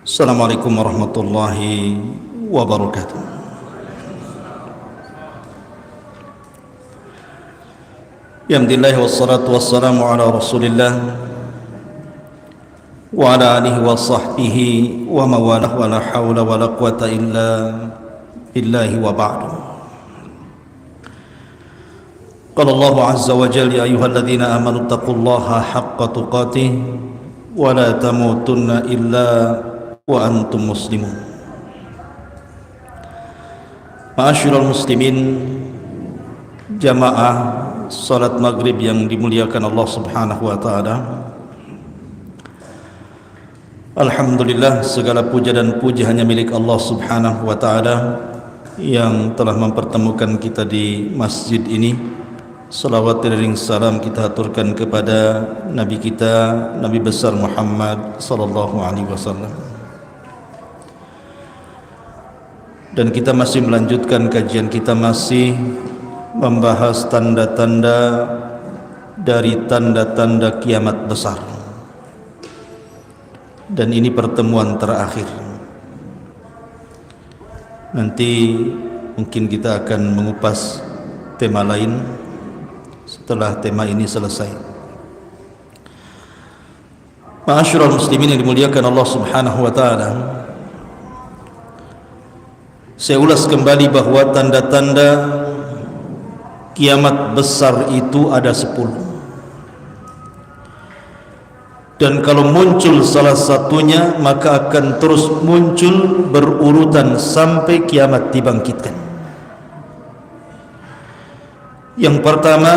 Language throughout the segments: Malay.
Assalamualaikum warahmatullahi wabarakatuh. Alhamdulillah wassalatu wassalamu ala Rasulillah wa ala alihi wa sahbihi wa mawalah wa la hawla wa la quwata illa billahi wa ba'du. Qala Allah azza wa jalla ya ayyuhalladzina amanu taqullaha haqqa tuqatih wa la tamutunna illa wa antum muslimun. Ma'asyiral muslimin, jamaah salat maghrib yang dimuliakan Allah subhanahu wa ta'ala, alhamdulillah, segala puja dan puji hanya milik Allah subhanahu wa ta'ala yang telah mempertemukan kita di masjid ini. Salawat dan salam kita aturkan kepada Nabi kita, Nabi besar Muhammad sallallahu alaihi wasallam. Dan kita masih melanjutkan kajian kita, masih membahas tanda-tanda dari tanda-tanda kiamat besar. Dan ini pertemuan terakhir. Nanti mungkin kita akan mengupas tema lain setelah tema ini selesai. Ma'asyiral muslimin yang dimuliakan Allah subhanahu wa ta'ala, saya ulas kembali bahawa tanda-tanda kiamat besar itu ada 10. Dan kalau muncul salah satunya, maka akan terus muncul berurutan sampai kiamat dibangkitkan. Yang pertama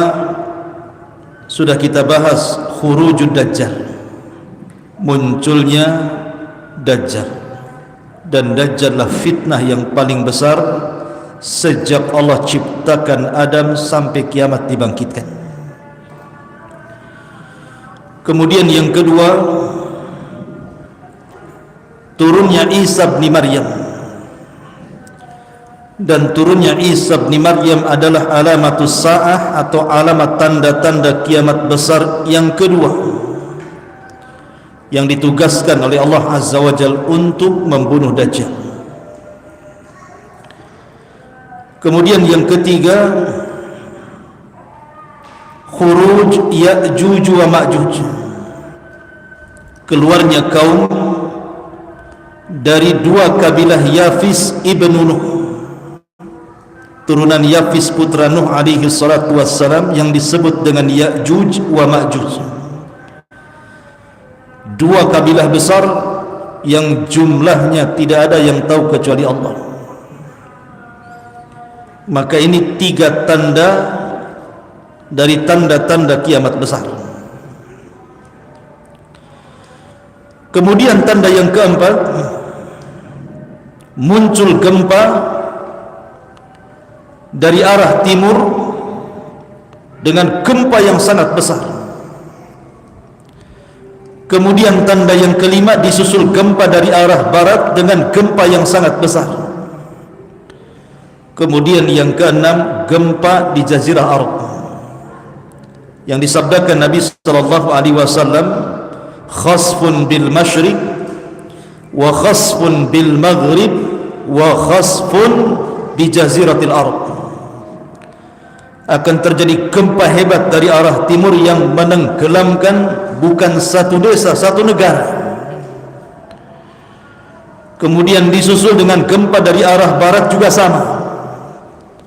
sudah kita bahas, khurujud dajjal, munculnya dajjal. Dan dajjallah fitnah yang paling besar sejak Allah ciptakan Adam sampai kiamat dibangkitkan. Kemudian yang kedua, turunnya Isa bin Maryam. Dan turunnya Isa bin Maryam adalah alamatus sa'ah atau alamat tanda-tanda kiamat besar yang kedua yang ditugaskan oleh Allah Azza wa Jalla untuk membunuh Dajjal. Kemudian yang ketiga, khuruj Ya'juj wa Ma'juj, keluarnya kaum dari dua kabilah Yafis ibnu Nuh, turunan Yafis putra Nuh alaihi salatu wassalam, yang disebut dengan Ya'juj wa Ma'juj. Dua kabilah besar yang jumlahnya tidak ada yang tahu kecuali Allah. Maka ini 3 tanda dari tanda-tanda kiamat besar. Kemudian tanda yang keempat, muncul gempa dari arah timur dengan gempa yang sangat besar. Kemudian tanda yang kelima, disusul gempa dari arah barat dengan gempa yang sangat besar. Kemudian yang keenam, gempa di Jazirah Arab yang disabdakan Nabi sallallahu alaihi wasallam, khasfun bil masyriq wa khasfun bil maghrib wa khasfun bi Jaziratil Arab. Akan terjadi gempa hebat dari arah timur yang menenggelamkan bukan satu desa, satu negara. Kemudian disusul dengan gempa dari arah barat juga sama.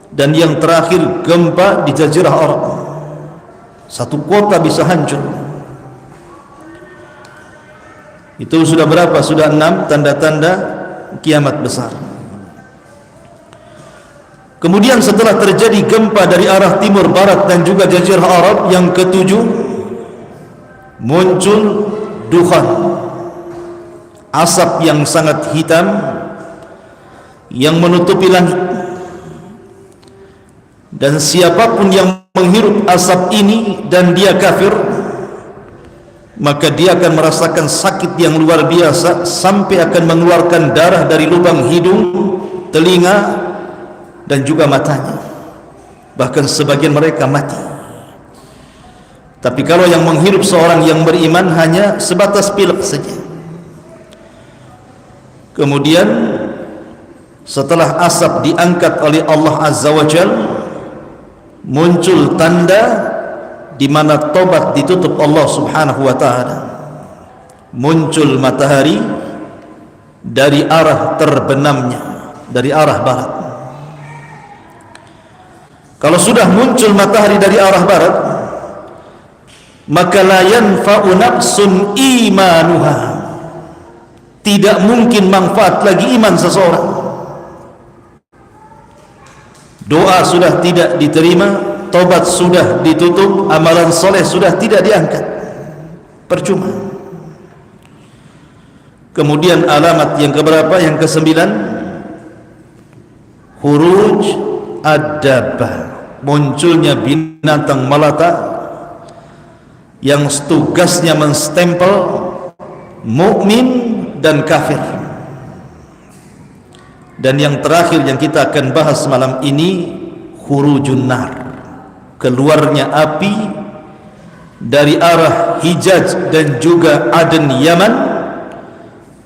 Dan yang terakhir, gempa di Jazirah Arab. Satu kota bisa hancur. Itu sudah berapa? Sudah 6 tanda-tanda kiamat besar. Kemudian setelah terjadi gempa dari arah timur, barat dan juga Jazirah Arab, yang ketujuh, muncul dukhan, asap yang sangat hitam yang menutupi langit. Dan siapapun yang menghirup asap ini dan dia kafir, maka dia akan merasakan sakit yang luar biasa sampai akan mengeluarkan darah dari lubang hidung, telinga dan juga matanya. Bahkan sebagian mereka mati. Tapi kalau yang menghirup seorang yang beriman hanya sebatas pilek saja. Kemudian setelah asap diangkat oleh Allah Azza wa Jalla, muncul tanda di mana tobat ditutup Allah Subhanahu wa taala. Muncul matahari dari arah terbenamnya, dari arah barat. Kalau sudah muncul matahari dari arah barat, maka la yanfa'u nafsun imanuha, tidak mungkin manfaat lagi iman seseorang. Doa sudah tidak diterima, tobat sudah ditutup, amalan soleh sudah tidak diangkat, percuma. Kemudian alamat yang keberapa? Yang ke-9, khuruj ad-dabbah, munculnya binatang melata yang tugasnya menstempel mukmin dan kafir. Dan yang terakhir yang kita akan bahas malam ini, khurujun nar, keluarnya api dari arah Hijaz dan juga Aden Yaman,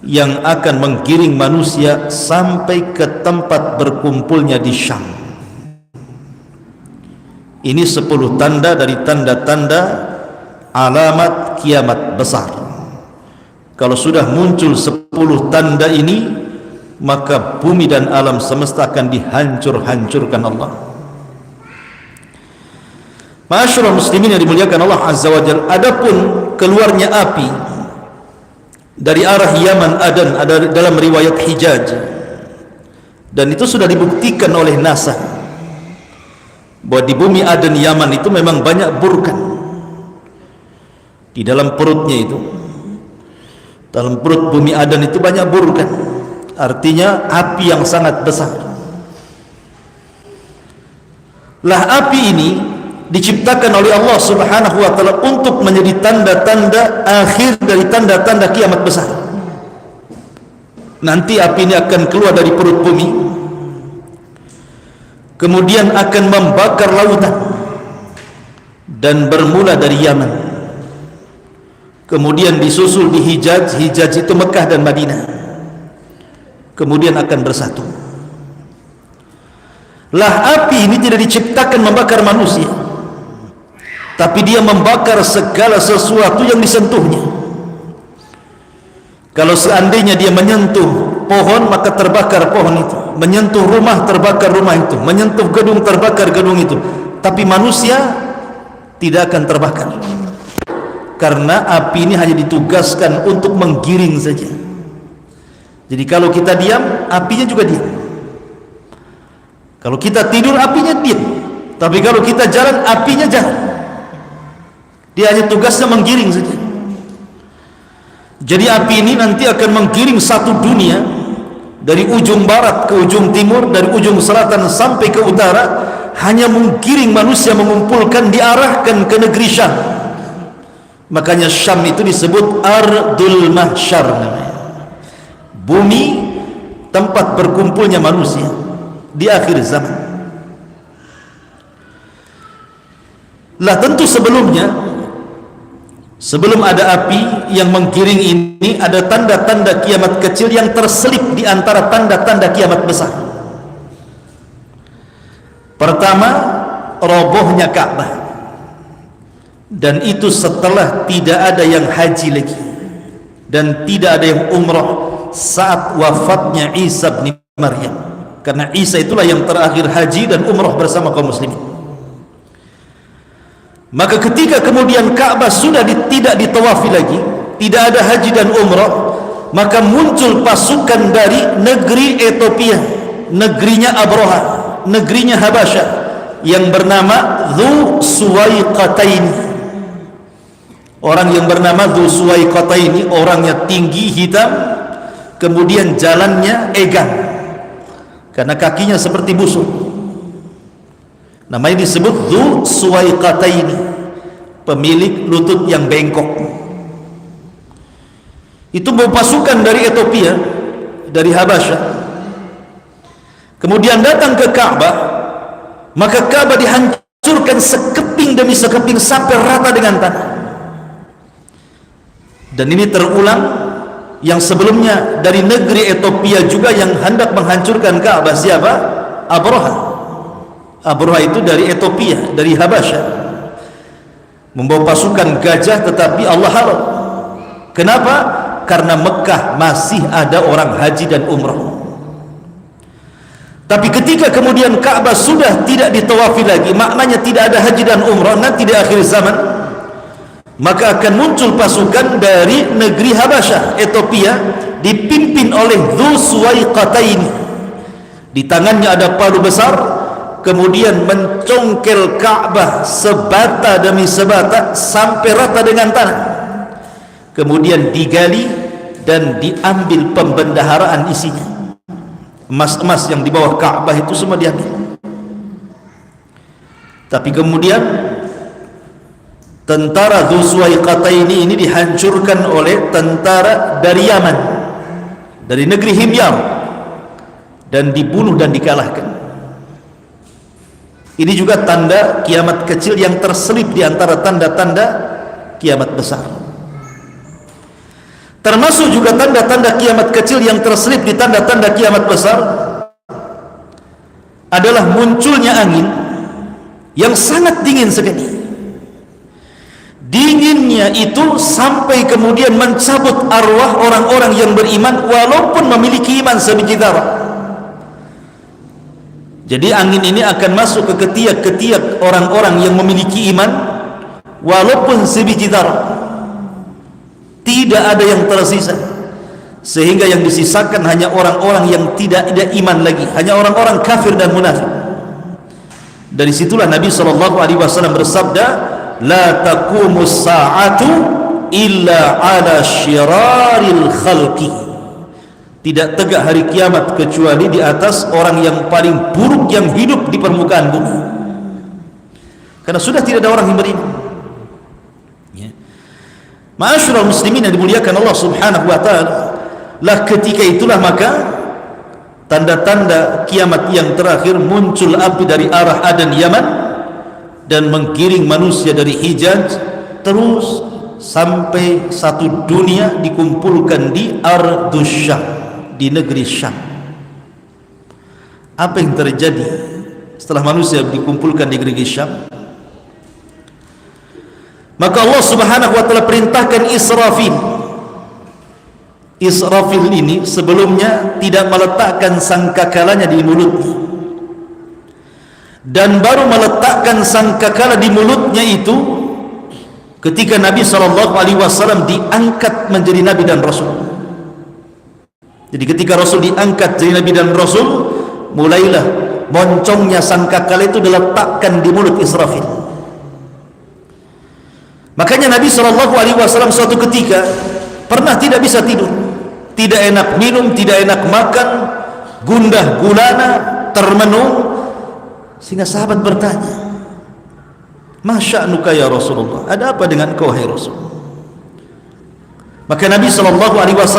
yang akan menggiring manusia sampai ke tempat berkumpulnya di Syam. Ini 10 tanda dari tanda-tanda alamat kiamat besar. Kalau sudah muncul 10 tanda ini, maka bumi dan alam semesta akan dihancur-hancurkan Allah. Ma'asyiral muslimin yang dimuliakan Allah Azza wa Jalla, adapun keluarnya api dari arah Yaman Aden ada dalam riwayat Hijaz, dan itu sudah dibuktikan oleh NASA bahwa di bumi Aden Yaman itu memang banyak burkan di dalam perutnya itu. Dalam perut bumi Aden itu banyak burkan, artinya api yang sangat besar. Lah api ini diciptakan oleh Allah Subhanahu wa taala untuk menjadi tanda-tanda akhir dari tanda-tanda kiamat besar. Nanti api ini akan keluar dari perut bumi, kemudian akan membakar lautan, dan bermula dari Yaman, kemudian disusul di Hijaz. Hijaz itu Mekah dan Madinah, kemudian akan bersatu. Lah api ini tidak diciptakan membakar manusia, tapi dia membakar segala sesuatu yang disentuhnya. Kalau seandainya dia menyentuh pohon, maka terbakar pohon itu. Menyentuh rumah, terbakar rumah itu. Menyentuh gedung, terbakar gedung itu. Tapi manusia tidak akan terbakar, karena api ini hanya ditugaskan untuk menggiring saja. Jadi kalau kita diam, apinya juga diam. Kalau kita tidur, apinya diam. Tapi kalau kita jalan, apinya jalan. Dia hanya tugasnya menggiring saja. Jadi api ini nanti akan menggiring satu dunia, dari ujung barat ke ujung timur, dari ujung selatan sampai ke utara, hanya menggiring manusia, mengumpulkan, diarahkan ke negeri Syam. Makanya Syam itu disebut Ardul Mahsyar namanya, bumi tempat berkumpulnya manusia di akhir zaman. Lah tentu sebelum ada api yang menggiring ini, ada tanda-tanda kiamat kecil yang terselip di antara tanda-tanda kiamat besar. Pertama, robohnya Ka'bah, dan itu setelah tidak ada yang haji lagi dan tidak ada yang umrah saat wafatnya Isa bin Maryam, karena Isa itulah yang terakhir haji dan umrah bersama kaum muslimin. Maka ketika kemudian Ka'bah sudah tidak ditawafi lagi, tidak ada haji dan umrah, maka muncul pasukan dari negeri Ethiopia, negerinya Abraha, negerinya Habasyah, yang bernama Dzu Suwaiqataini. Orang yang bernama Dzu Suwaiqataini, orangnya tinggi, hitam, kemudian jalannya egang, karena kakinya seperti busuk. Namanya disebut Dzu Suwaiqataini, pemilik lutut yang bengkok. Itu bawa pasukan dari Ethiopia, dari Habasyah, kemudian datang ke Ka'bah. Maka Ka'bah dihancurkan sekeping demi sekeping sampai rata dengan tanah. Dan ini terulang Yang sebelumnya dari negeri Ethiopia juga yang hendak menghancurkan Ka'bah siapa? Abraha. Abraha itu dari Ethiopia, dari Habasya, membawa pasukan gajah, tetapi Allah haram. Kenapa? Karena Mekah masih ada orang haji dan umrah. Tapi ketika kemudian Ka'bah sudah tidak ditawafi lagi, maknanya tidak ada haji dan umrah nanti di akhir zaman, maka akan muncul pasukan dari negeri Habasyah, Ethiopia, dipimpin oleh Dzu Suwaiqatain. Di tangannya ada palu besar, kemudian mencongkel Ka'bah sebata demi sebata sampai rata dengan tanah, kemudian digali dan diambil pembendaharaan isinya. Emas-emas yang di bawah Ka'bah itu semua diambil. Tapi kemudian tentara Dzu Suwaiqatain ini dihancurkan oleh tentara dari Yaman, dari negeri Himyar, dan dibunuh dan dikalahkan. Ini juga tanda kiamat kecil yang terselip di antara tanda-tanda kiamat besar. Termasuk juga tanda-tanda kiamat kecil yang terselip di tanda-tanda kiamat besar adalah munculnya angin yang sangat dingin sekali. Dinginnya itu sampai kemudian mencabut arwah orang-orang yang beriman walaupun memiliki iman sebiji darah. Jadi angin ini akan masuk ke ketiak-ketiak orang-orang yang memiliki iman walaupun sebiji darah. Tidak ada yang tersisa, sehingga yang disisakan hanya orang-orang yang tidak ada iman lagi, hanya orang-orang kafir dan munafik. Dari situlah Nabi SAW bersabda, la taqumus sa'atu illa ala syiraril khalqi. Tidak tegak hari kiamat kecuali di atas orang yang paling buruk yang hidup di permukaan bumi, karena sudah tidak ada orang yang beriman. Ma'asyiral muslimin yang dimuliakan Allah Subhanahu wa taala, lah ketika itulah maka tanda-tanda kiamat yang terakhir, muncul api dari arah Adan Yaman dan menggiring manusia dari Hijaz terus sampai satu dunia dikumpulkan di Ardus Syam, di negeri Syam. Apa yang terjadi setelah manusia dikumpulkan di negeri Syam? Maka Allah Subhanahu wa taala perintahkan Israfil. Israfil ini sebelumnya tidak meletakkan sangkakalanya di mulutnya, dan baru meletakkan sangkakala di mulutnya itu ketika Nabi SAW diangkat menjadi Nabi dan Rasul. Jadi ketika Rasul diangkat jadi Nabi dan Rasul, mulailah moncongnya sangkakala itu diletakkan di mulut Israfil. Makanya Nabi SAW suatu ketika pernah tidak bisa tidur, tidak enak minum, tidak enak makan, gundah gulana, termenung, sehingga sahabat bertanya, ma sya'nuka ya Rasulullah, ada apa dengan kau hai Rasul? Maka Nabi SAW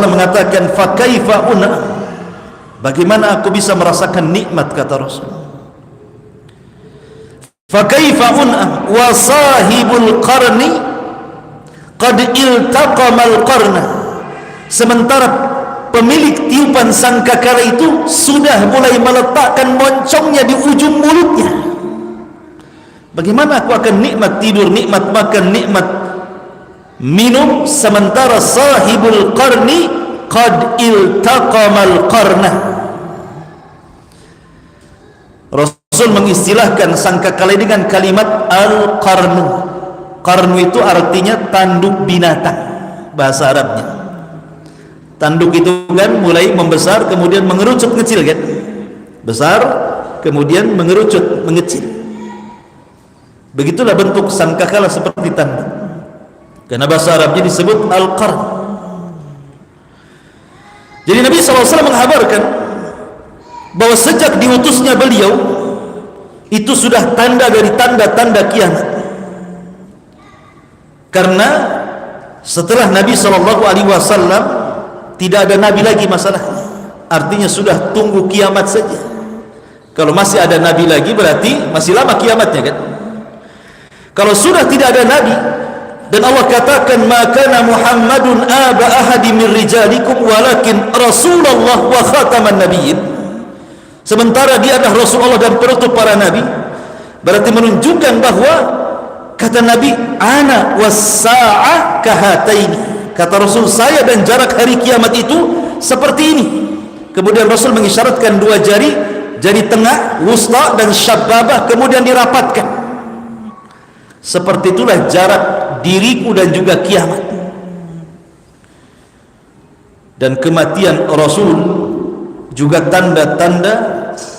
mengatakan, fa kaifa una, bagaimana aku bisa merasakan nikmat, kata Rasul. Fa kaifa una wa sahibul qarni qad iltaqamal qarna, sementara pemilik tiupan sangkakala itu sudah mulai meletakkan moncongnya di ujung mulutnya. Bagaimana aku akan nikmat tidur, nikmat makan, nikmat minum, sementara sahibul qarni qad iltaqamal qarna? Rasul mengistilahkan sangkakala dengan kalimat al-qarnu. Qarnu itu artinya tanduk binatang, bahasa Arabnya. Tanduk itu kan mulai membesar kemudian mengerucut kecil kan, besar kemudian mengerucut mengecil. Begitulah bentuk sangkakala, seperti tanduk, karena bahasa Arabnya disebut al-qarn. Jadi Nabi SAW menghabarkan bahwa sejak diutusnya beliau itu sudah tanda dari tanda-tanda kiamat. Karena setelah Nabi SAW tidak ada Nabi lagi masalahnya, artinya sudah tunggu kiamat saja. Kalau masih ada Nabi lagi berarti masih lama kiamatnya kan. Kalau sudah tidak ada Nabi Dan Allah katakan, "Ma kana Muhammadun aba ahadi min rijalikum walakin Rasulullah wa khataman nabiyyin." Sementara dia adalah Rasulullah dan penutup para nabi, berarti menunjukkan bahwa kata Nabi, "Ana was-sa'ah kahataini." Kata Rasul, saya dan jarak hari kiamat itu seperti ini. Kemudian Rasul mengisyaratkan dua jari, jari tengah, wusta dan syababah, kemudian dirapatkan. Seperti itulah jarak diriku dan juga kiamat. Dan kematian Rasul juga tanda-tanda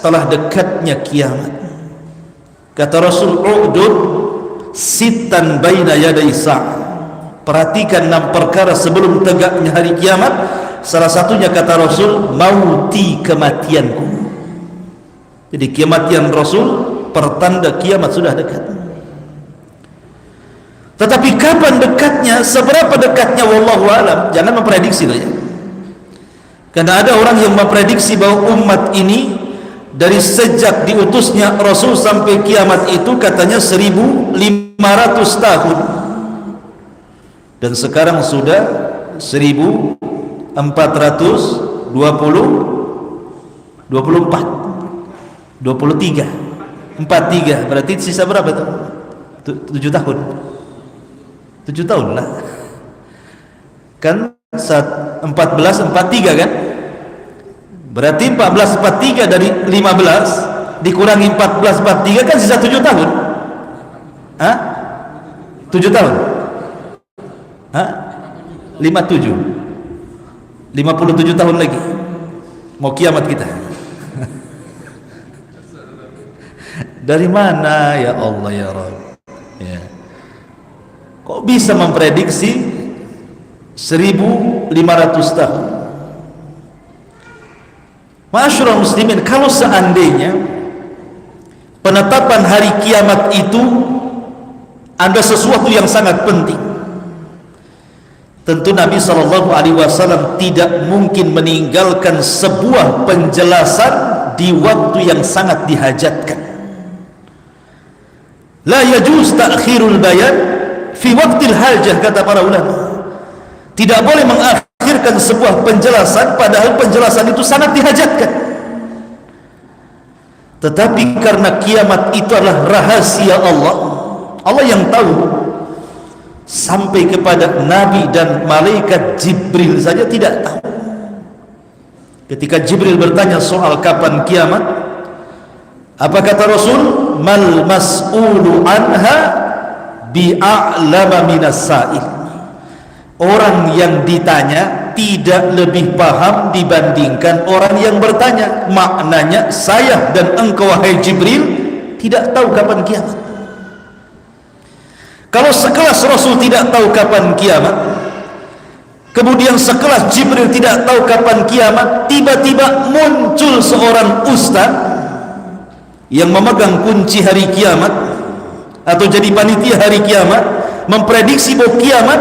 telah dekatnya kiamat. Kata Rasul, "U'dud sitan baina yaday sa'ah." Perhatikan 6 perkara sebelum tegaknya hari kiamat. Salah satunya kata Rasul, "Mauti, kematianku." Jadi kematian Rasul pertanda kiamat sudah dekat. Tetapi kapan dekatnya, seberapa dekatnya, wallahu alam, jangan memprediksi ya. Karena ada orang yang memprediksi bahwa umat ini dari sejak diutusnya Rasul sampai kiamat itu katanya 1500 tahun. Dan sekarang sudah 1423, 43, berarti sisa berapa tuh? 7 tahun. 7 tahun lah kan, 1443 kan, berarti 1443 dari 15 dikurangi 1443 kan sisa 7 tahun. 7 tahun 57 tahun lagi mau kiamat kita. Dari mana ya Allah ya Rabb ya? Kok bisa memprediksi 1500 tahun? Ma'asyiral muslimin, kalau seandainya penetapan hari kiamat itu ada sesuatu yang sangat penting, tentu Nabi SAW tidak mungkin meninggalkan sebuah penjelasan di waktu yang sangat dihajatkan. La yajuz ta'khirul bayan fi waqtil hajah, kata para ulama. Tidak boleh mengakhirkan sebuah penjelasan padahal penjelasan itu sangat dihajatkan. Tetapi karena kiamat itu adalah rahasia Allah, Allah yang tahu, sampai kepada Nabi dan malaikat Jibril saja tidak tahu. Ketika Jibril bertanya soal kapan kiamat, apa kata Rasul? Mal mas'ulu anha bi'a'lama minas sa'il. Orang yang ditanya tidak lebih paham dibandingkan orang yang bertanya. Maknanya saya dan engkau wahai Jibril tidak tahu kapan kiamat. Kalau sekelas Rasul tidak tahu kapan kiamat, kemudian sekelas Jibril tidak tahu kapan kiamat, tiba-tiba muncul seorang ustaz yang memegang kunci hari kiamat atau jadi panitia hari kiamat, memprediksi bahwa kiamat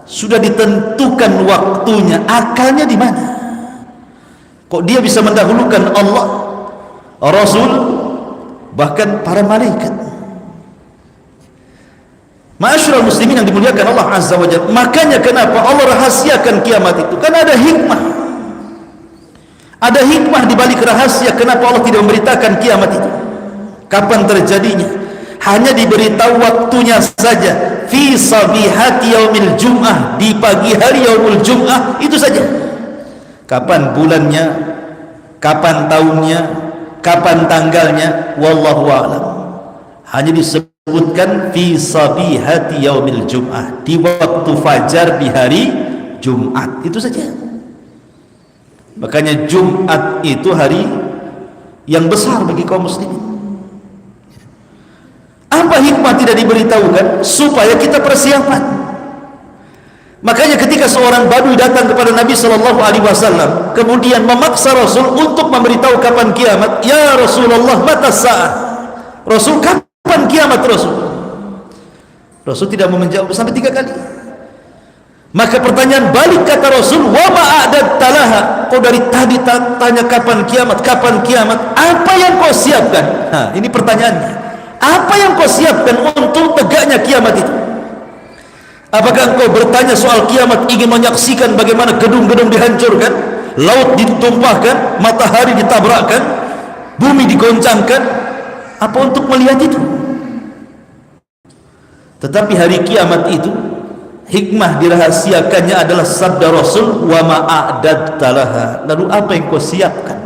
sudah ditentukan waktunya. Akalnya di mana? Kok dia bisa mendahulukan Allah, Rasul, bahkan para malaikat? Ma'asyiral muslimin yang dimuliakan Allah Azza wa Jalla. Makanya kenapa Allah rahasiakan kiamat itu? Karena ada hikmah. Ada hikmah di balik rahasia kenapa Allah tidak memberitakan kiamat itu. Kapan terjadinya? Hanya diberitahu waktunya saja. Fi sabihati yaumil jum'ah, di pagi hari yaumul jum'ah, itu saja. Kapan bulannya, kapan tahunnya, kapan tanggalnya, wallahu a'lam. Hanya disebutkan fi sabihati yaumil jum'ah, di waktu fajar di hari Jumat, itu saja. Makanya Jumat itu hari yang besar bagi kaum muslimin. Apa hikmah tidak diberitahukan? Supaya kita persiapan. Makanya ketika seorang badui datang kepada Nabi SAW, kemudian memaksa Rasul untuk memberitahu kapan kiamat. Ya Rasulullah, mata sa'ah. Rasul, kapan kiamat Rasul? Rasul tidak mau menjawab sampai 3 kali. Maka pertanyaan balik kata Rasul, wa ma'adat talaha. Kau dari tadi tanya kapan kiamat, kapan kiamat, apa yang kau siapkan? Nah, ini pertanyaannya. Apa yang kau siapkan untuk tegaknya kiamat itu? Apakah engkau bertanya soal kiamat ingin menyaksikan bagaimana gedung-gedung dihancurkan, laut ditumpahkan, matahari ditabrakkan, bumi digoncangkan? Apa untuk melihat itu? Tetapi hari kiamat itu, hikmah dirahasiakannya adalah sabda Rasul, wa ma'adadta laha. Lalu apa yang kau siapkan?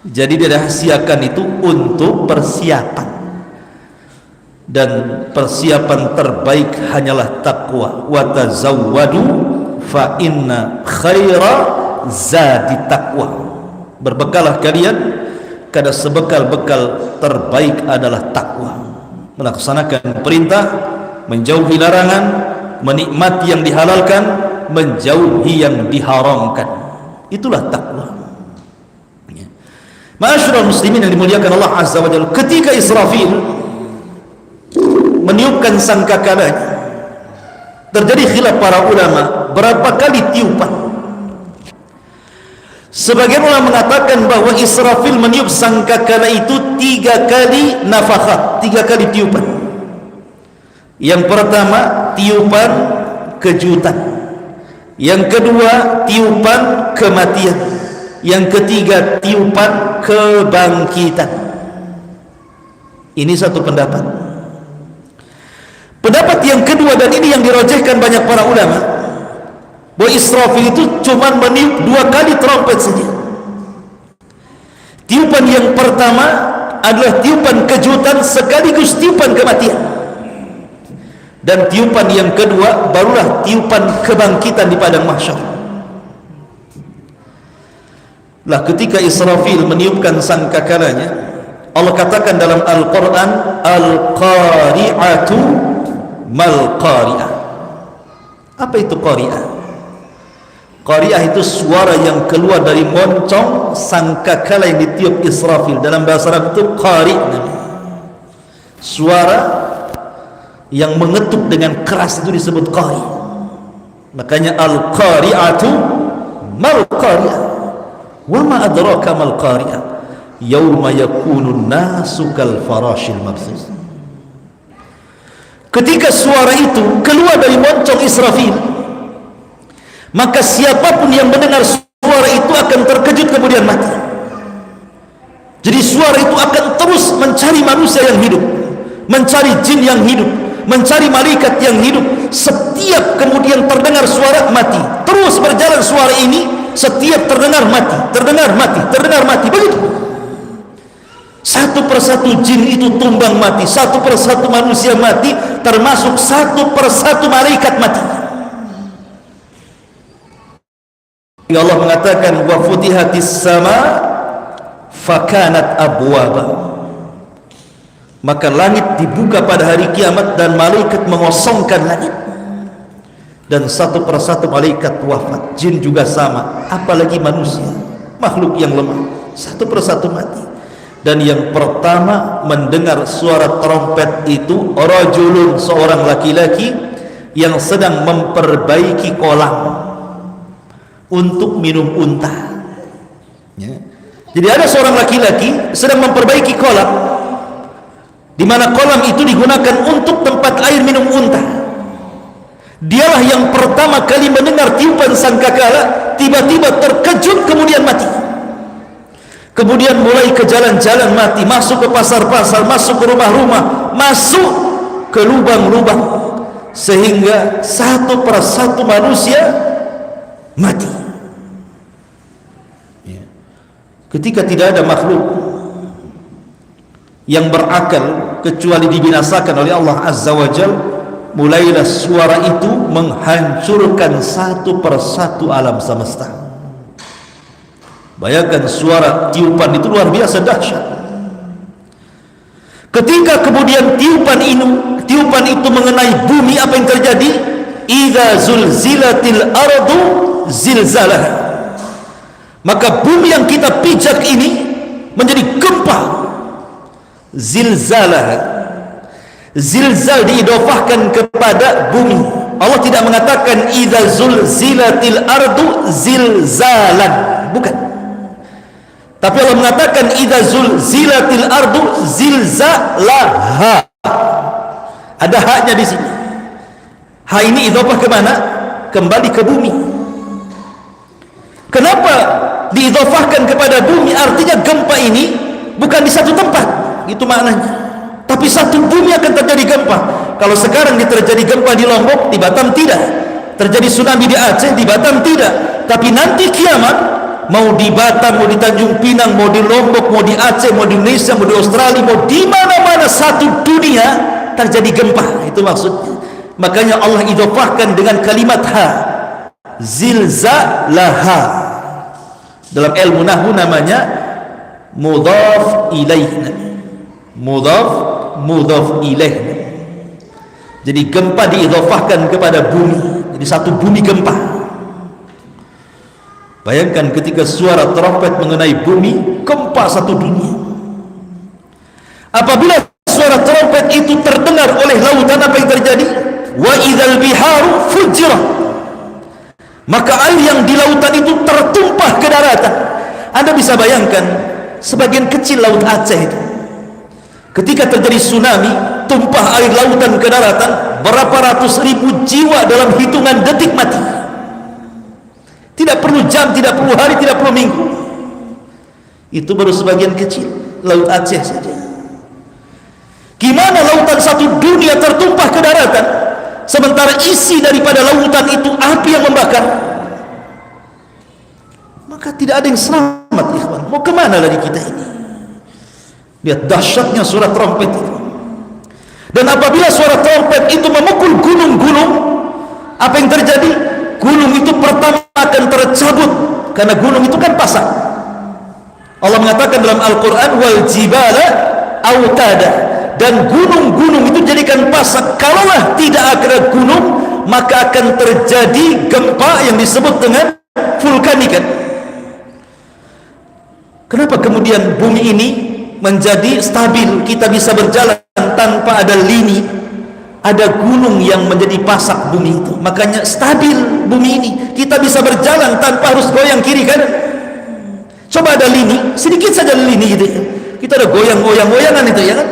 Jadi dirahasiakan itu untuk persiapan, dan persiapan terbaik hanyalah takwa. Wa tazawwadu fa inna khaira zadi taqwa. Berbekalah kalian, karena sebekal-bekal terbaik adalah takwa. Melaksanakan perintah, menjauhi larangan, menikmati yang dihalalkan, menjauhi yang diharamkan. Itulah takwa. Ma'asyiral muslimin yang dimuliakan Allah Azza wa Jalla, ketika Israfil meniupkan sangkakalanya, terjadi khilaf para ulama berapa kali tiupan. Sebagian ulama mengatakan bahwa Israfil meniup sangkakala itu 3 kali nafakhat, 3 kali tiupan. Yang pertama tiupan kejutan, yang kedua tiupan kematian, yang ketiga tiupan kebangkitan. Ini satu pendapat. Pendapat yang kedua, dan ini yang dirajihkan banyak para ulama, bahwa Israfil itu cuma meniup 2 kali trompet saja. Tiupan yang pertama adalah tiupan kejutan sekaligus tiupan kematian, dan tiupan yang kedua barulah tiupan kebangkitan di padang mahsyar. Lah ketika Israfil meniupkan sangkakalanya, Allah katakan dalam Al-Quran, Al-Qari'atu mal-Qari'ah. Apa itu Qari'ah? Qari'ah itu suara yang keluar dari moncong sangkakala yang ditiup Israfil. Dalam bahasa Arab itu Qari', suara yang mengetuk dengan keras itu disebut Qari'. Makanya Al-Qari'atu mal-Qari'ah. Wa ma adraka mal qari'ah yauma yakunun nasu kal farashil mabthus. Ketika suara itu keluar dari moncong Israfil, maka siapapun yang mendengar suara itu akan terkejut kemudian mati. Jadi suara itu akan terus mencari manusia yang hidup, mencari jin yang hidup, mencari malaikat yang hidup. Setiap kemudian terdengar suara, mati. Terus berjalan suara ini, setiap terdengar mati, terdengar mati, terdengar mati, begitu. Satu persatu jin itu tumbang mati, satu persatu manusia mati, termasuk satu persatu malaikat mati. Allah mengatakan, wa futihatis sama fakanat abwaba. Maka langit dibuka pada hari kiamat dan malaikat mengosongkan langit, dan satu persatu malaikat wafat. Jin juga sama, apalagi manusia, makhluk yang lemah, satu persatu mati. Dan yang pertama mendengar suara trompet itu rajulun, seorang laki-laki yang sedang memperbaiki kolam untuk minum unta, ya. Jadi ada seorang laki-laki sedang memperbaiki kolam, di mana kolam itu digunakan untuk tempat air minum unta. Dialah yang pertama kali mendengar tiupan sangkakala, tiba-tiba terkejut kemudian mati. Kemudian mulai ke jalan-jalan mati, masuk ke pasar-pasar, masuk ke rumah-rumah, masuk ke lubang-lubang, sehingga satu persatu manusia mati. Ketika tidak ada makhluk yang berakal kecuali dibinasakan oleh Allah Azza wa Jalla, mulailah suara itu menghancurkan satu persatu alam semesta. Bayangkan suara tiupan itu luar biasa dahsyat. Ketika kemudian tiupan itu mengenai bumi, apa yang terjadi? Idza zulzilatil ardu zilzalaha. Maka bumi yang kita pijak ini menjadi gempa. Zilzalah, zilzal diidofahkan kepada bumi. Allah tidak mengatakan idza zulzilatil ardu zilzalan, bukan. Tapi Allah mengatakan idza zulzilatil ardu zilzalaha. Ada haknya di sini. Ha ini idhofah ke mana? Kembali ke bumi. Kenapa diidhofahkan kepada bumi? Artinya gempa ini bukan di satu tempat, itu maknanya. Tapi satu bumi akan terjadi gempa. Kalau sekarang terjadi gempa di Lombok, di Batam tidak. Terjadi tsunami di Aceh, di Batam tidak. Tapi nanti kiamat, mau di Batam, mau di Tanjung Pinang, mau di Lombok, mau di Aceh, mau di Indonesia, mau di Australia, mau di mana-mana satu dunia terjadi gempa. Itu maksudnya. Makanya Allah idhofahkan dengan kalimat ha, zilzalaha. Dalam ilmu nahwu namanya mudhaf ilaih. Mudhaf ilaih. Jadi gempa diidhofahkan kepada bumi. Jadi satu bumi gempa. Bayangkan ketika suara trompet mengenai bumi, gempa satu dunia. Apabila suara trompet itu terdengar oleh lautan, apa yang terjadi? Wa idzal biharu fujirat. Maka air yang di lautan itu tertumpah ke daratan. Anda bisa bayangkan sebagian kecil laut Aceh itu, ketika terjadi tsunami, tumpah air lautan ke daratan, berapa ratus ribu jiwa dalam hitungan detik mati. Tidak perlu jam, tidak perlu hari, tidak perlu minggu. Itu baru sebagian kecil laut Aceh saja. Gimana lautan satu dunia tertumpah ke daratan, sementara isi daripada lautan itu api yang membakar? Maka tidak ada yang selamat, ikhwan. Mau kemana lagi kita ini? Lihat dahsyatnya suara trompet itu. Dan apabila suara trompet itu memukul gunung-gunung, apa yang terjadi? Gunung itu pertama akan tercabut, karena gunung itu kan pasak. Allah mengatakan dalam Al-Quran, wal jibala autada, dan gunung-gunung itu jadikan pasak. Kalaulah tidak ada gunung, maka akan terjadi gempa yang disebut dengan vulkanik. Kenapa kemudian bumi ini menjadi stabil? Kita bisa berjalan tanpa ada lini. Ada gunung yang menjadi pasak bumi itu, makanya stabil bumi ini. Kita bisa berjalan tanpa harus goyang kiri kanan. Coba ada lini, sedikit saja lini gitu ya, kita ada goyang-goyangan itu ya kan?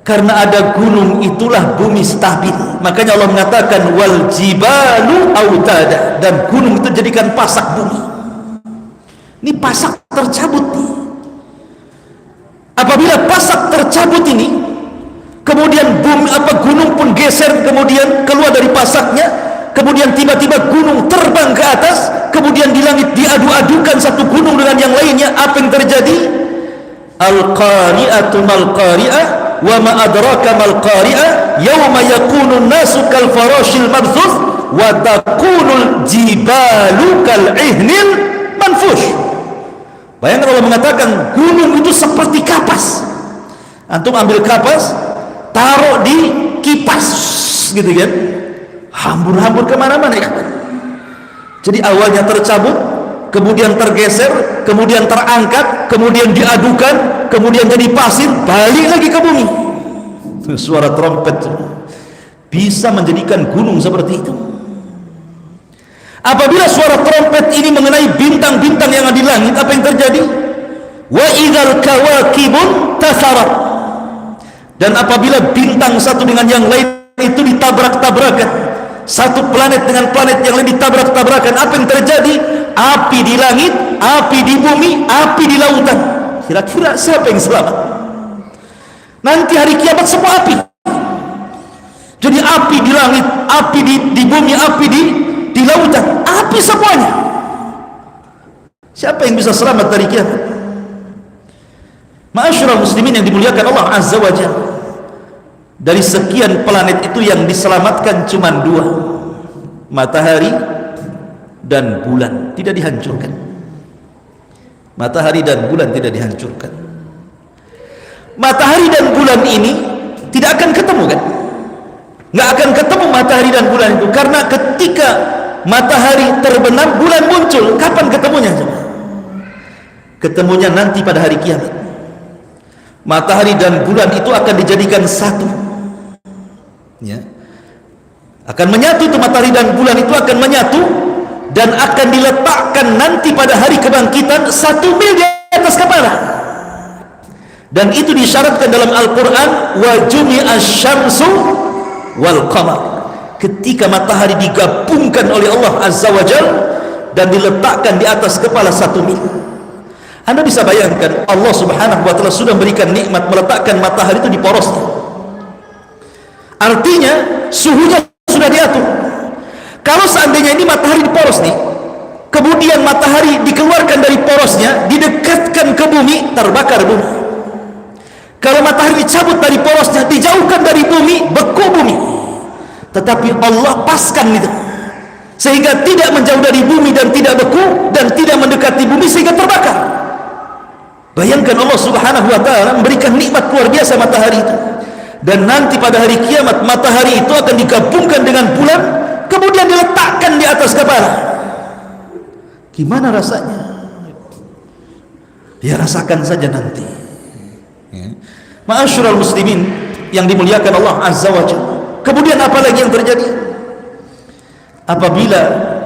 Karena ada gunung, itulah bumi stabil. Makanya Allah mengatakan wal jibalu autada, dan gunung itu jadikan pasak bumi. Ini pasak tercabut nih. Apabila pasak tercabut ini, kemudian gunung pun geser, kemudian keluar dari pasaknya, kemudian tiba-tiba gunung terbang ke atas, kemudian di langit diadu-adukan satu gunung dengan yang lainnya. Apa yang terjadi? Al-qari'atu mal-qari'ah wa ma adraka mal-qari'ah yawma yakunu nasu kal farashil mabthuth wa takunul jibalu kal ihnil manfush. Bayangkan Allah mengatakan gunung itu seperti kapas. Antum ambil kapas, taruh di kipas gitu kan, hambur-hambur kemana-mana ya. Jadi awalnya tercabut, kemudian tergeser, kemudian terangkat, kemudian diadukan, kemudian jadi pasir, balik lagi ke bumi. Suara trompet bisa menjadikan gunung seperti itu. Apabila suara trompet ini mengenai bintang-bintang yang ada di langit, apa yang terjadi? Wa idzal kawakibun tasarat. Dan apabila bintang satu dengan yang lain itu ditabrak-tabrakan, satu planet dengan planet yang lain ditabrak-tabrakan, apa yang terjadi? Api di langit, api di bumi, api di lautan. Kira-kira siapa yang selamat? Nanti hari kiamat semua api. Jadi api di langit, api di bumi, api di lautan, api semuanya. Siapa yang bisa selamat dari kiamat? Ma'asyiral muslimin yang dimuliakan Allah Azza wa Jalla, dari sekian planet itu yang diselamatkan cuma 2, matahari dan bulan, tidak dihancurkan. Matahari dan bulan tidak dihancurkan. Matahari dan bulan ini tidak akan ketemu kan? Nggak akan ketemu matahari dan bulan itu, karena ketika matahari terbenam, bulan muncul. Kapan ketemunya? Ketemunya nanti pada hari kiamat. Matahari dan bulan itu akan dijadikan satu, ya, akan menyatu. Itu matahari dan bulan itu akan menyatu dan akan diletakkan nanti pada hari kebangkitan 1 mil di atas kepala. Dan itu disyaratkan dalam Al-Quran, wa jumi'asy syamsu wal qamar, ketika matahari digabungkan oleh Allah Azza wa Jalla dan diletakkan di atas kepala 1 mil. Anda bisa bayangkan, Allah Subhanahu wa Ta'ala sudah berikan nikmat meletakkan matahari itu di porosnya. Artinya suhunya sudah diatur. Kalau seandainya ini matahari di poros nih, kemudian matahari dikeluarkan dari porosnya, didekatkan ke bumi, terbakar bumi. Kalau matahari dicabut dari porosnya, dijauhkan dari bumi, beku bumi. Tetapi Allah paskan itu, sehingga tidak menjauh dari bumi dan tidak beku, dan tidak mendekati bumi sehingga terbakar. Bayangkan Allah Subhanahu wa Ta'ala memberikan nikmat luar biasa matahari itu. Dan nanti pada hari kiamat matahari itu akan digabungkan dengan bulan, kemudian diletakkan di atas kepala. Gimana rasanya? Ya rasakan saja nanti. Ma'asyiral muslimin yang dimuliakan Allah Azza wa Jalla. Kemudian apa lagi yang terjadi? Apabila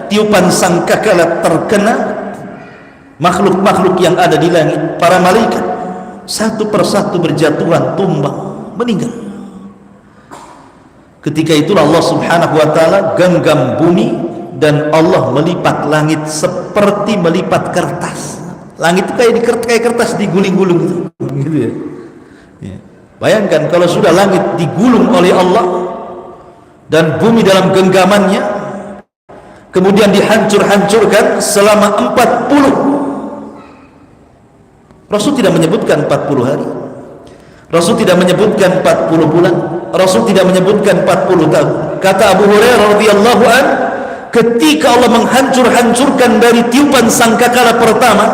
tiupan sangkakala terkena, makhluk-makhluk yang ada di langit, para malaikat satu persatu berjatuhan, tumbang, meninggal. Ketika itulah Allah Subhanahu wa Ta'ala genggam bumi dan Allah melipat langit seperti melipat kertas. Langit itu kayak kertas diguling-gulung gitu ya. Bayangkan kalau sudah langit digulung oleh Allah dan bumi dalam genggamannya, kemudian dihancur-hancurkan selama 40. Rasul tidak menyebutkan 40 hari, Rasul tidak menyebutkan 40 bulan, Rasul tidak menyebutkan 40 tahun. Kata Abu Hurairah radhiyallahu an, ketika Allah menghancur-hancurkan dari tiupan sangkakala pertama,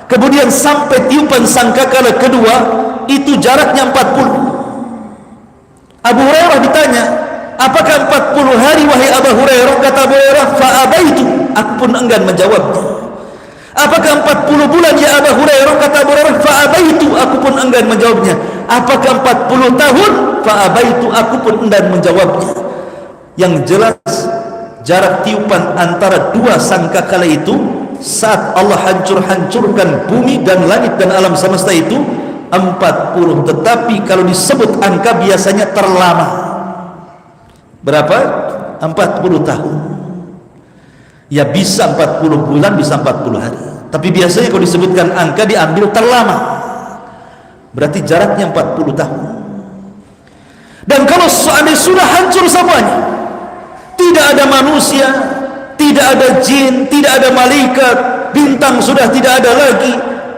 kemudian sampai tiupan sangkakala kedua, itu jaraknya 40. Abu Hurairah ditanya, apakah 40 hari wahai Abu Hurairah? Kata Abu Hurairah, fa'abaitu, aku pun enggan menjawabnya. Apakah 40 bulan ya Abu Hurairah? Kata Abu Hurairah, fa'abaitu, aku pun enggan menjawabnya. Apakah 40 tahun? Fa'abaitu, aku pun enggan menjawabnya. Yang jelas jarak tiupan antara dua sangkakala itu saat Allah hancur-hancurkan bumi dan langit dan alam semesta itu 40. Tetapi kalau disebut angka biasanya terlama. Berapa? 40 tahun. Ya bisa 40 bulan, bisa 40 hari. Tapi biasanya kalau disebutkan angka diambil terlama. Berarti jaraknya 40 tahun. Dan kalau seandainya sudah hancur semuanya, tidak ada manusia, tidak ada jin, tidak ada malaikat, bintang sudah tidak ada lagi,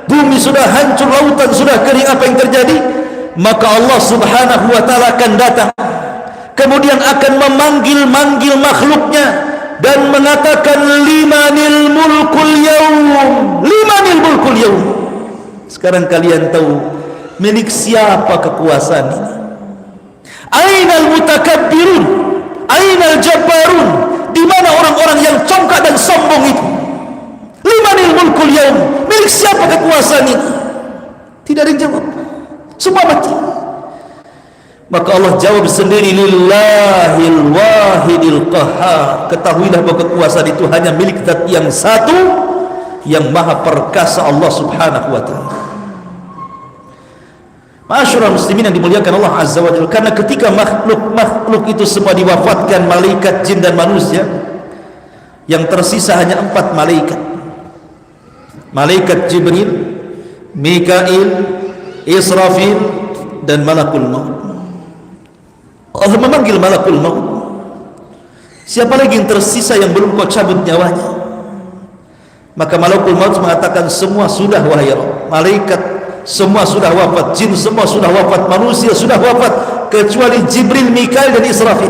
bumi sudah hancur, lautan sudah kering, apa yang terjadi? Maka Allah Subhanahu wa Ta'ala akan datang, kemudian akan memanggil-manggil makhluknya dan mengatakan, limanil mulkul yaum, limanil mulkul yaum. Sekarang kalian tahu milik siapa kekuasaan ini? Ainal mutakabbirun, ainal jabbarun, di mana orang-orang yang congkak dan sombong itu? Limanil mulkul yaum, milik siapa kekuasaan ini? Tidak ada yang jawab, semua mati. Maka Allah jawab sendiri, lillahil wahidil qahhar. Ketahuilah bahwa kekuasaan itu hanya milik Zat yang satu, yang maha perkasa, Allah Subhanahu wa Ta'ala. Ma'asyiral muslimin yang dimuliakan Allah Azza wa Jalla, karena ketika makhluk itu semua diwafatkan, malaikat, jin dan manusia, yang tersisa hanya 4 malaikat. Malaikat Jibril, Mikail, Israfil dan Malakul Maut. Allah memanggil Malakul Maut. Siapa lagi yang tersisa yang belum kau cabut nyawanya? Maka Malakul Maut mengatakan, semua sudah wahai Rabb. Malaikat semua sudah wafat, jin semua sudah wafat, manusia sudah wafat, kecuali Jibril, Mikail dan Israfil.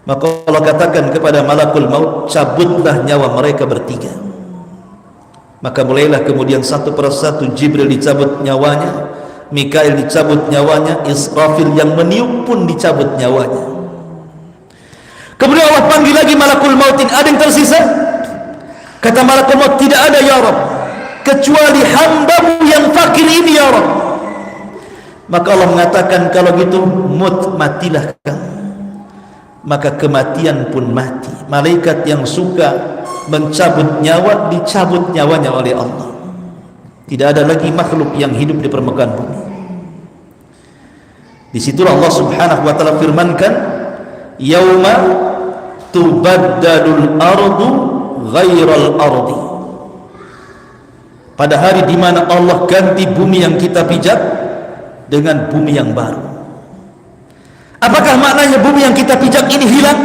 Maka Allah katakan kepada Malakul Maut, cabutlah nyawa mereka bertiga. Maka mulailah kemudian satu persatu Jibril dicabut nyawanya, Mikail dicabut nyawanya, Israfil yang meniup pun dicabut nyawanya. Kemudian Allah panggil lagi Malakul Mautin, ada yang tersisa? Kata Malakul Maut, tidak ada ya Rabb, kecuali hambamu yang fakir ini ya Rabb. Maka Allah mengatakan, kalau gitu matilah kamu. Maka kematian pun mati. Malaikat yang suka mencabut nyawa, dicabut nyawanya oleh Allah. Tidak ada lagi makhluk yang hidup di permukaan bumi. Disitulah Allah Subhanahu wa Ta'ala firmankan, yauma tubaddalul ardu ghairal ardi, pada hari di mana Allah ganti bumi yang kita pijak dengan bumi yang baru. Apakah maknanya bumi yang kita pijak ini hilang,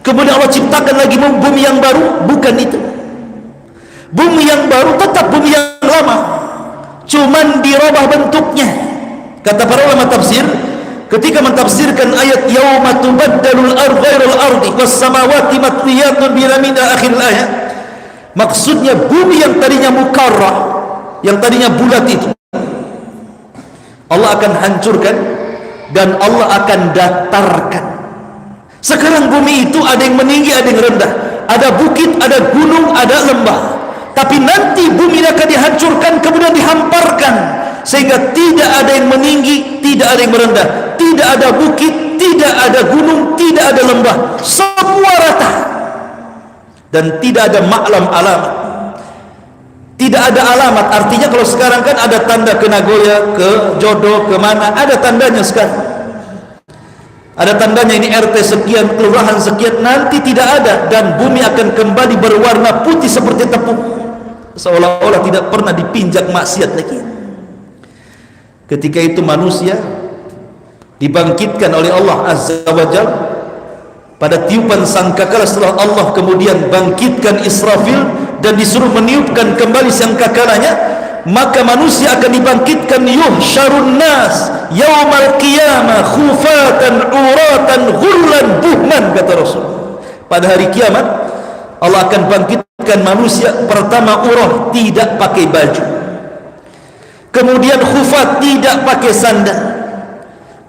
kemudian Allah ciptakan lagi bumi yang baru? Bukan itu. Bumi yang baru tetap bumi yang lama, cuman dirubah bentuknya. Kata para ulama tafsir ketika mentafsirkan ayat yauma tubaddalul ardu ghairal ardi was samawati matwiyatun bi yamini akhir ayat, maksudnya bumi yang tadinya mukarrah, yang tadinya bulat itu Allah akan hancurkan dan Allah akan datarkan. Sekarang bumi itu ada yang meninggi, ada yang rendah, ada bukit, ada gunung, ada lembah. Tapi nanti bumi akan dihancurkan kemudian dihamparkan, sehingga tidak ada yang meninggi, tidak ada yang merendah, tidak ada bukit, tidak ada gunung, tidak ada lembah, semua rata. Dan tidak ada maklam alamat, tidak ada alamat. Artinya kalau sekarang kan ada tanda ke Nagoya, ke Jodoh, ke mana, ada tandanya sekarang, ada tandanya ini RT sekian, kelurahan sekian. Nanti tidak ada, dan bumi akan kembali berwarna putih seperti tepung, seolah-olah tidak pernah dipinjak maksiat lagi. Ketika itu manusia dibangkitkan oleh Allah Azza wa Jalla pada tiupan sangkakala. Setelah Allah kemudian bangkitkan Israfil dan disuruh meniupkan kembali sangkakalanya, maka manusia akan dibangkitkan. Yuhsyarun nas yaumal qiyamah khufatan uratan ghurlan buhman, kata Rasul. Pada hari kiamat Allah akan bangkitkan manusia, pertama urah, tidak pakai baju, kemudian khufat, tidak pakai sandal,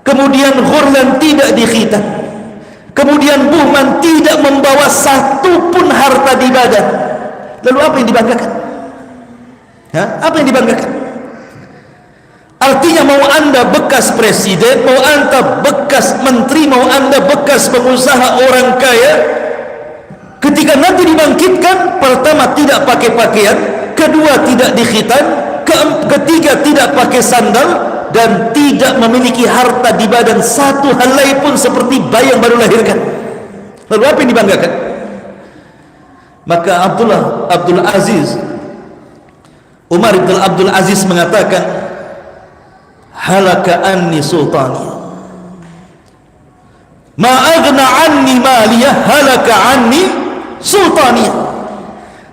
kemudian ghurlan, tidak dikhitan, kemudian buhman, tidak membawa satu pun harta di badan. Lalu apa yang dibanggakan? Apa yang dibanggakan? Artinya mau anda bekas presiden, mau anda bekas menteri, mau anda bekas pengusaha orang kaya, ketika nanti dibangkitkan, pertama tidak pakai pakaian, kedua tidak dikhitan, ketiga tidak pakai sandal, dan tidak memiliki harta di badan satu helai pun, seperti bayi yang baru lahirkan. Lalu apa yang dibanggakan? Maka Abdul Aziz, Umar bin Abdul Aziz mengatakan, halaka anni sultani ma aghna anni maliyah, halaka anni sultani.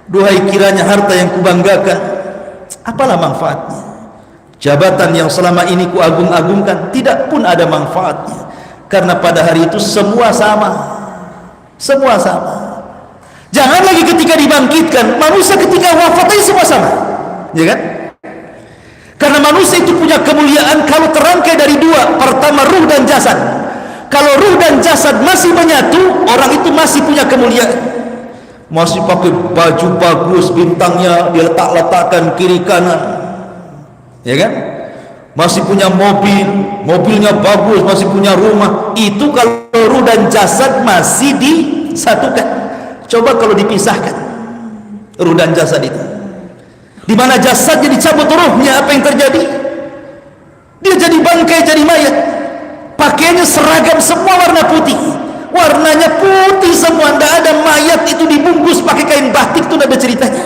Duhai kiranya harta yang kubanggakan, apalah manfaatnya? Jabatan yang selama ini kuagung-agungkan, tidak pun ada manfaatnya, karena pada hari itu semua sama, semua sama. Jangan lagi ketika dibangkitkan, manusia ketika wafat aja semua sama, ya kan? Karena manusia itu punya kemuliaan kalau terangkai dari dua, pertama ruh dan jasad. Kalau ruh dan jasad masih menyatu, orang itu masih punya kemuliaan. Masih pakai baju bagus, bintangnya diletak-letakkan kiri kanan, ya kan? Masih punya mobil, mobilnya bagus, masih punya rumah. Itu kalau ruh dan jasad masih disatukan. Coba kalau dipisahkan ruh dan jasad itu, di mana jasadnya dicabut ruhnya, apa yang terjadi? Dia jadi bangkai, jadi mayat. Pakaiannya seragam semua warna putih, warnanya putih semua, tidak ada mayat itu dibungkus pakai kain batik, itu tidak ada ceritanya.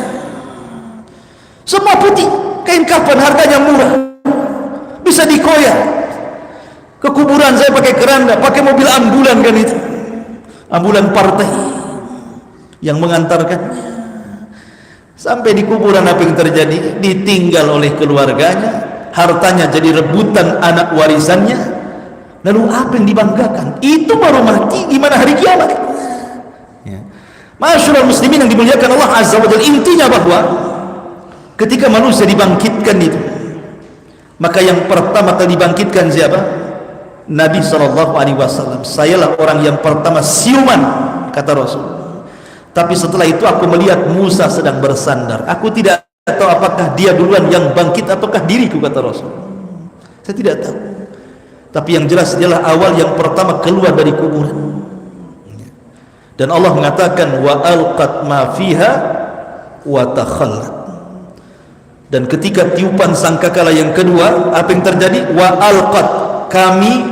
Semua putih, kain kafan harganya murah, bisa dikoyak. Ke kuburan saya pakai keranda, pakai mobil ambulan kan itu, ambulan partai yang mengantarkannya. Sampai di kuburan apa yang terjadi? Ditinggal oleh keluarganya, hartanya jadi rebutan anak warisannya. Lalu apa yang dibanggakan? Itu baru mati, gimana hari kiamat? Ya. Masyaallah muslimin yang dimuliakan Allah Azza wa Jalla, intinya bahwa ketika manusia dibangkitkan itu, maka yang pertama kali dibangkitkan siapa? Nabi SAW. Sayalah orang yang pertama siuman, kata Rasul. Tapi setelah itu aku melihat Musa sedang bersandar. Aku tidak tahu apakah dia duluan yang bangkit ataukah diriku, kata Rasul. Saya tidak tahu. Tapi yang jelas adalah awal yang pertama keluar dari kuburan. Dan Allah mengatakan wa alqat ma fiha wa takhallat. Dan ketika tiupan sangkakala yang kedua, apa yang terjadi? Wa alqat, kami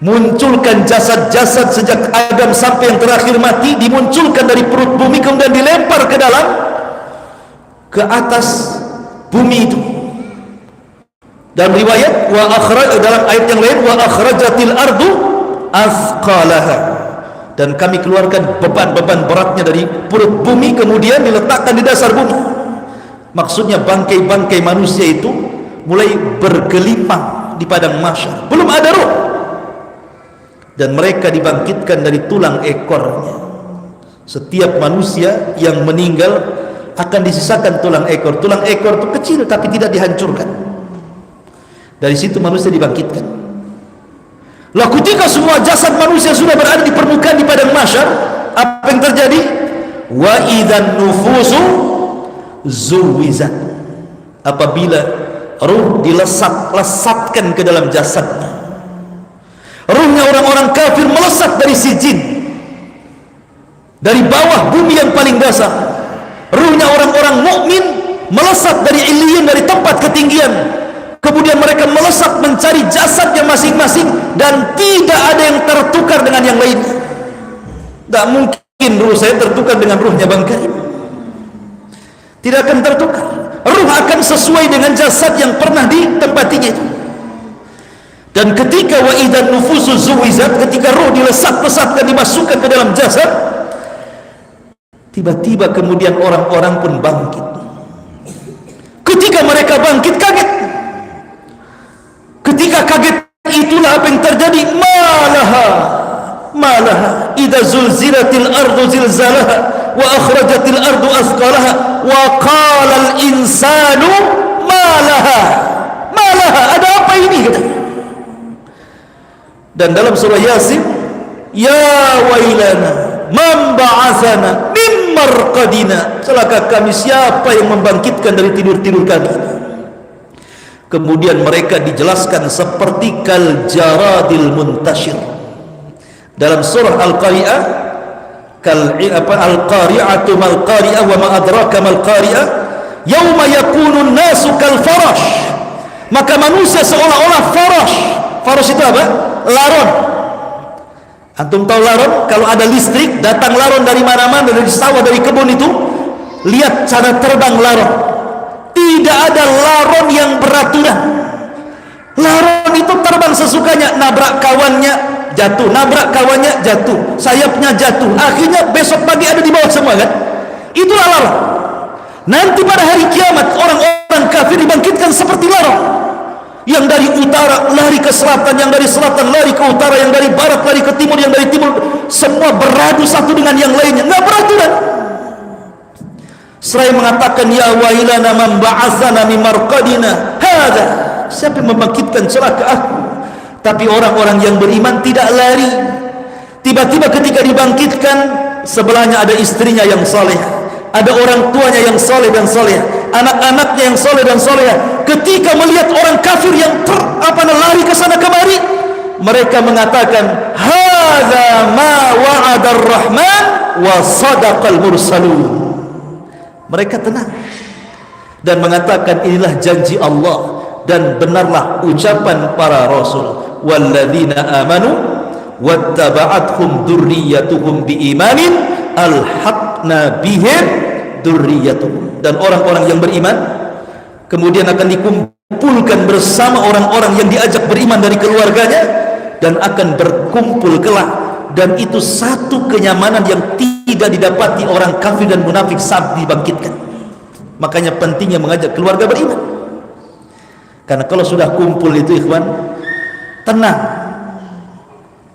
munculkan jasad-jasad sejak Adam sampai yang terakhir mati, dimunculkan dari perut bumi kemudian dilempar ke atas bumi itu. Dalam riwayat dalam ayat yang lain, wa akhrajatil ardu athqalaha, dan kami keluarkan beban-beban beratnya dari perut bumi kemudian diletakkan di dasar bumi. Maksudnya bangkai-bangkai manusia itu mulai bergelimang di padang mahsyar, belum ada roh, dan mereka dibangkitkan dari tulang ekornya. Setiap manusia yang meninggal akan disisakan tulang ekor. Tulang ekor itu kecil tapi tidak dihancurkan. Dari situ manusia dibangkitkan. Lah ketika semua jasad manusia sudah berada di permukaan di padang mahsyar, apa yang terjadi? Wa idzan nufusu zuwizat. Apabila ruh dilesatkan ke dalam jasadnya. Ruhnya orang-orang kafir melesat dari sijin, dari bawah bumi yang paling dasar. Ruhnya orang-orang mukmin melesat dari illiyin, dari tempat ketinggian. Kemudian mereka melesat mencari jasadnya masing-masing, dan tidak ada yang tertukar dengan yang lainnya. Tak mungkin ruh saya tertukar dengan ruhnya Bang Karim. Tidak akan tertukar. Ruh akan sesuai dengan jasad yang pernah ditempatinya itu. Dan ketika wa idzan nufusu zuwizat, ketika ruh dilesat-lesatkan, dimasukkan ke dalam jasad, tiba-tiba kemudian orang-orang pun bangkit. Ketika mereka bangkit, kaget. Ketika kaget itulah apa yang terjadi. Malaha idza zulzilatil ardu zilzalaha wa akhrajatil ardu athqalaha wa qala al insanu malaha. Ada apa ini katanya. Dan dalam surah Yasin, ya wailana man ba'atsana min marqadina, celaka kami, siapa yang membangkitkan dari tidur-tidur kami. Kemudian mereka dijelaskan seperti kal jaradil muntashir. Dalam surah Al-Qari'ah, al-qari'atu mal qari'ah wa ma adraka mal qari'ah, yauma yakunun nasu kal farash. Maka manusia seolah-olah farash. Farash itu apa? Laron. Antum tahu laron? Kalau ada listrik, datang laron dari mana-mana, dari sawah, dari kebun itu, lihat cara terbang laron. Tidak ada laron yang beraturan. Laron itu terbang sesukanya, nabrak kawannya jatuh, nabrak kawannya jatuh, sayapnya jatuh, akhirnya besok pagi ada di bawah semua kan? Itulah laron. Nanti pada hari kiamat orang-orang kafir dibangkitkan seperti laron, yang dari utara lari ke selatan, yang dari selatan lari ke utara, yang dari barat lari ke timur, yang dari timur, semua beradu satu dengan yang lainnya, nggak beraturan. Seraya mengatakan ya wailana man ba'atsana min marqadina hadza, siapa yang membangkitkan celaka aku. Tapi orang-orang yang beriman tidak lari. Tiba-tiba ketika dibangkitkan, sebelahnya ada istrinya yang saleh, ada orang tuanya yang saleh dan saleh, anak-anaknya yang saleh dan saleh. Ketika melihat orang kafir yang lari ke sana kemari, mereka mengatakan hadza ma wa'ada ar-rahman wa sadaqal mursalun. Mereka tenang dan mengatakan inilah janji Allah dan benarlah ucapan para rasul. Walladzina amanu wattaba'athum dzurriyyatuhum biimanin alhaqna bihim dzurriyyatuhum. Dan orang-orang yang beriman kemudian akan dikumpulkan bersama orang-orang yang diajak beriman dari keluarganya, dan akan berkumpul kelak. Dan itu satu kenyamanan yang tidak didapati orang kafir dan munafik saat dibangkitkan. Makanya pentingnya mengajak keluarga beriman, karena kalau sudah kumpul itu ikhwan, tenang.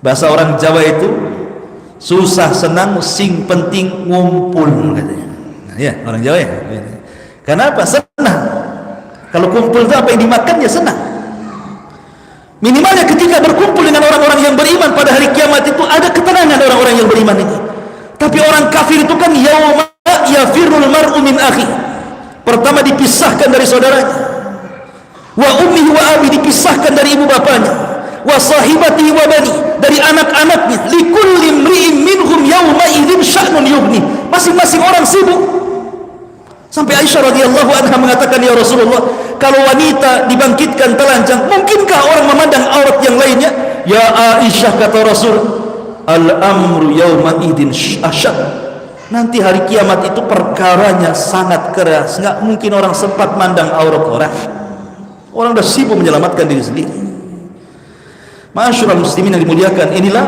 Bahasa orang Jawa itu susah senang sing penting ngumpul katanya. Nah, ya orang Jawa ya. Kenapa? Senang. Kalau kumpul itu apa yang dimakan ya senang. Minimalnya ketika berkumpul dengan orang-orang yang beriman pada hari kiamat itu ada ketenangan orang-orang yang beriman ini. Tapi orang kafir itu kan yauma yafirul mar'u min akhi. Pertama dipisahkan dari saudaranya. Wa ummihi wa abi, dipisahkan dari ibu bapanya. Wa sahibatihi wa bani, dari anak-anaknya. Likulli imri'in minhum yauma idzin sya'nun yughni. Masing-masing orang sibuk. Sampai Aisyah radhiyallahu anha mengatakan, ya Rasulullah, kalau wanita dibangkitkan telanjang, mungkinkah orang memandang aurat yang lainnya? Ya Aisyah, kata Rasul, al-amru yawma idin asyad. Nanti hari kiamat itu perkaranya sangat keras, nggak mungkin orang sempat mandang aurat orang. Orang dah sibuk menyelamatkan diri sendiri. Ma'asyiral muslimin yang dimuliakan, inilah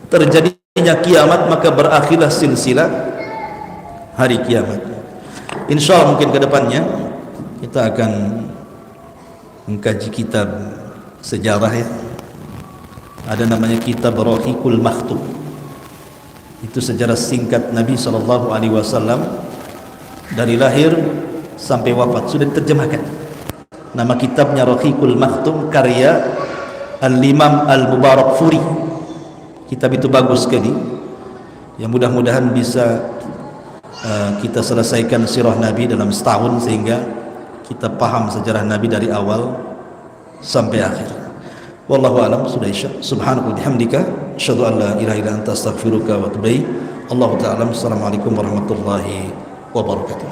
terjadinya kiamat, maka berakhirlah silsilah hari kiamat. Insyaallah mungkin ke depannya kita akan mengkaji kitab sejarah ya. Ada namanya kitab Rahiqul Maktum. Itu sejarah singkat Nabi SAW dari lahir sampai wafat, sudah diterjemahkan. Nama kitabnya Rahiqul Maktum, karya Al-Imam Al-Mubarakfuri. Kitab itu bagus sekali. Yang mudah-mudahan bisa kita selesaikan sirah Nabi dalam setahun, sehingga kita paham sejarah Nabi dari awal sampai akhir. Wallahu a'lam. Sudah isya. Subhanaka wa bihamdika asyhadu an la ilaha illa anta astaghfiruka wa atubu ilaik. Allahu ta'ala. Assalamualaikum warahmatullahi wabarakatuh.